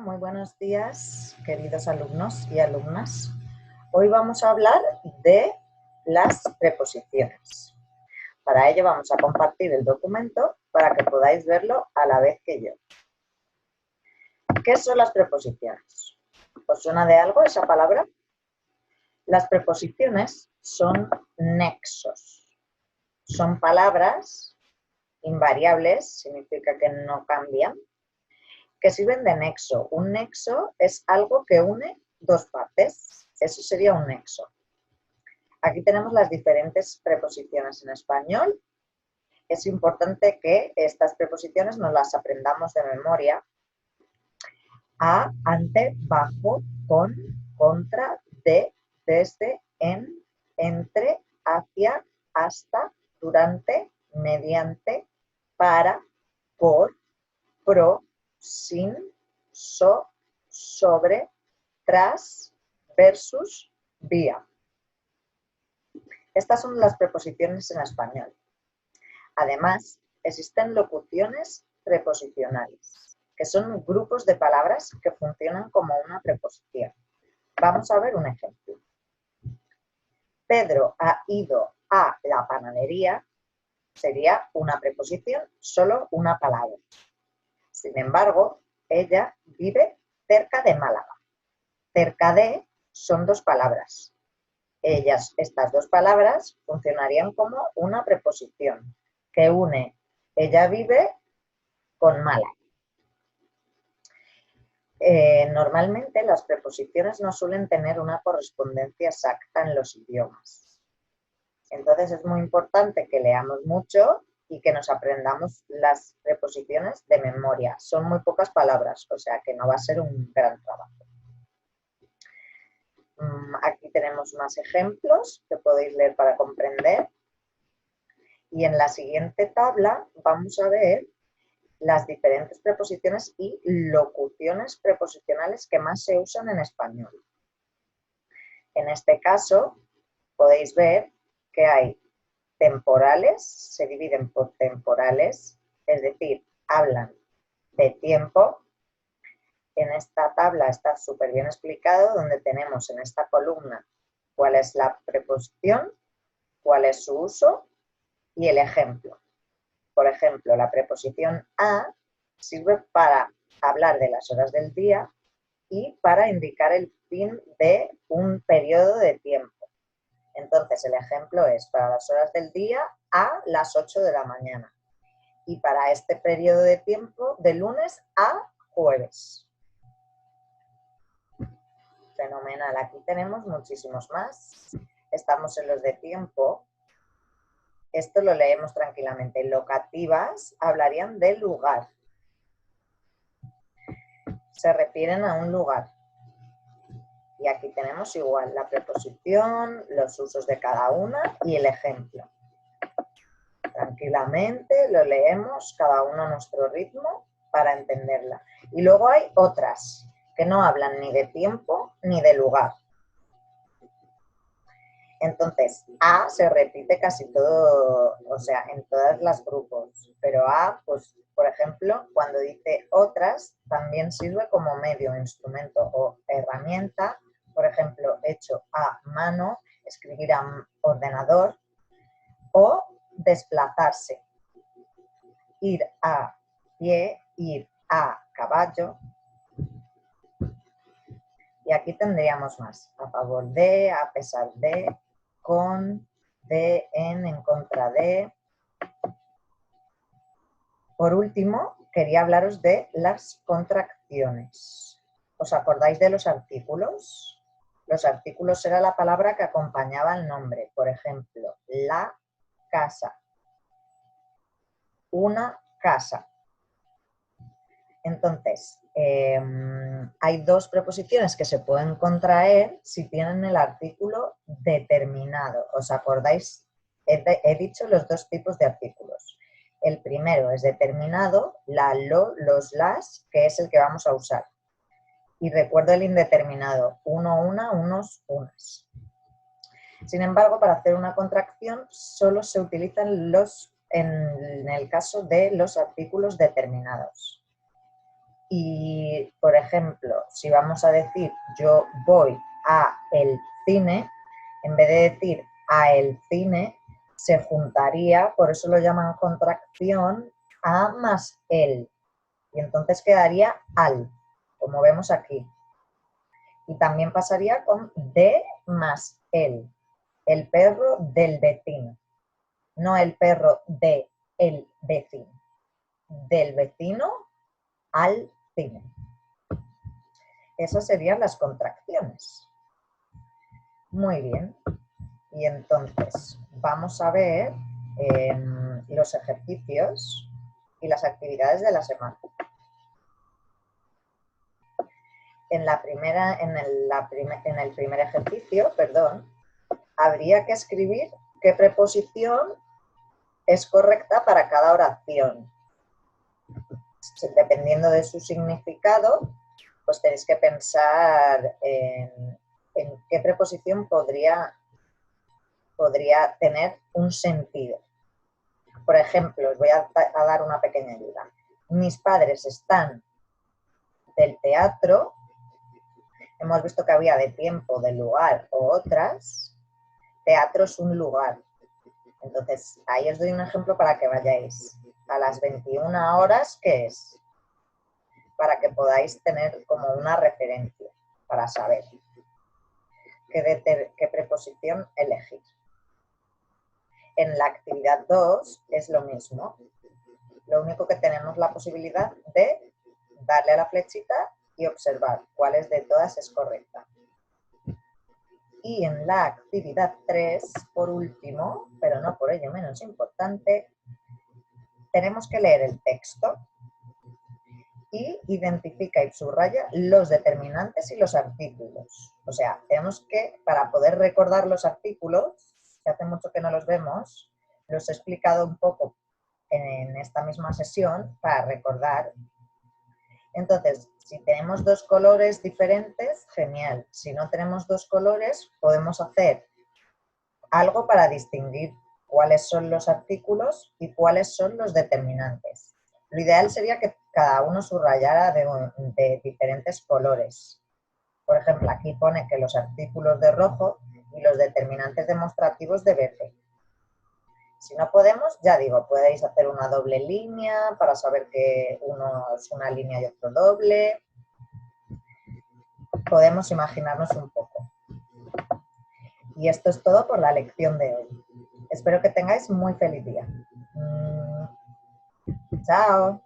muy buenos días, queridos alumnos y alumnas. Hoy vamos a hablar de las preposiciones. Para ello vamos a compartir el documento para que podáis verlo a la vez que yo. ¿Qué son las preposiciones? ¿Os suena de algo esa palabra? Las preposiciones son nexos. Son palabras invariables, significa que no cambian, que sirven de nexo. Un nexo es algo que une dos partes. Eso sería un nexo. Aquí tenemos las diferentes preposiciones en español. Es importante que estas preposiciones nos las aprendamos de memoria. A, ante, bajo, con, contra, de, desde, en, entre, hacia, hasta, durante, mediante, para, por, pro, sin, so, sobre, tras, versus, vía. Estas son las preposiciones en español. Además, existen locuciones preposicionales, que son grupos de palabras que funcionan como una preposición. Vamos a ver un ejemplo. Pedro ha ido a la panadería sería una preposición, solo una palabra. Sin embargo, ella vive cerca de Málaga. Cerca de son dos palabras. Estas dos palabras funcionarían como una preposición que une ella vive con Málaga. Normalmente las preposiciones no suelen tener una correspondencia exacta en los idiomas. Entonces es muy importante que leamos mucho y que nos aprendamos las preposiciones de memoria. Son muy pocas palabras, o sea que no va a ser un gran trabajo. Aquí tenemos más ejemplos que podéis leer para comprender. Y en la siguiente tabla vamos a ver las diferentes preposiciones y locuciones preposicionales que más se usan en español. En este caso podéis ver que hay temporales, se dividen por temporales, es decir, hablan de tiempo. En esta tabla está súper bien explicado, donde tenemos en esta columna cuál es la preposición, cuál es su uso y el ejemplo. Por ejemplo, la preposición a sirve para hablar de las horas del día y para indicar el fin de un periodo de tiempo. Entonces, el ejemplo es para las horas del día a las 8 de la mañana y para este periodo de tiempo de lunes a jueves. Fenomenal, aquí tenemos muchísimos más. Estamos en los de tiempo. Esto lo leemos tranquilamente. Locativas hablarían de lugar. Se refieren a un lugar. Y aquí tenemos igual la preposición, los usos de cada una y el ejemplo. Tranquilamente lo leemos cada uno a nuestro ritmo para entenderla. Y luego hay otras que no hablan ni de tiempo ni de lugar. Entonces, a se repite casi todo, o sea, en todos los grupos. Pero a, pues, por ejemplo, cuando dice otras, también sirve como medio, instrumento o herramienta. Por ejemplo, hecho a mano, escribir a ordenador o desplazarse. Ir a pie, ir a caballo. Y aquí tendríamos más. A favor de, a pesar de, con, de, en contra de. Por último, quería hablaros de las contracciones. ¿Os acordáis de los artículos? Los artículos era la palabra que acompañaba el nombre. Por ejemplo, la casa. Una casa. Entonces, hay dos preposiciones que se pueden contraer si tienen el artículo determinado. ¿Os acordáis? He dicho los dos tipos de artículos. El primero es determinado, la, lo, los, las, que es el que vamos a usar. Y recuerdo el indeterminado, uno, una, unos, unas. Sin embargo, para hacer una contracción solo se utilizan en el caso de los artículos determinados. Y, por ejemplo, si vamos a decir yo voy a el cine, en vez de decir a el cine, se juntaría, por eso lo llaman contracción, a más el. Y entonces quedaría al, como vemos aquí. Y también pasaría con de más el perro del vecino. No el perro de el vecino. Del vecino al cine. Esas serían las contracciones. Muy bien. Y entonces vamos a ver los ejercicios y las actividades de la semana. En el primer ejercicio, habría que escribir qué preposición es correcta para cada oración. Dependiendo de su significado, pues tenéis que pensar en qué preposición podría tener un sentido. Por ejemplo, os voy a dar una pequeña ayuda. Mis padres están del teatro. Hemos visto que había de tiempo, de lugar o otras. Teatro es un lugar. Entonces, ahí os doy un ejemplo para que vayáis. A las 21 horas, ¿qué es? Para que podáis tener como una referencia para saber qué preposición elegir. En la actividad 2 es lo mismo. Lo único que tenemos la posibilidad de darle a la flechita y observar cuál de todas es correcta. Y en la actividad 3, por último, pero no por ello menos importante, tenemos que leer el texto y identifica y subraya los determinantes y los artículos. O sea, tenemos que, para poder recordar los artículos, que hace mucho que no los vemos, los he explicado un poco en esta misma sesión para recordar. Entonces, si tenemos dos colores diferentes, genial. Si no tenemos dos colores, podemos hacer algo para distinguir cuáles son los artículos y cuáles son los determinantes. Lo ideal sería que cada uno subrayara de diferentes colores. Por ejemplo, aquí pone que los artículos de rojo y los determinantes demostrativos de verde. Si no podemos, ya digo, podéis hacer una doble línea para saber que uno es una línea y otro doble. Podemos imaginarnos un poco. Y esto es todo por la lección de hoy. Espero que tengáis muy feliz día. Chao.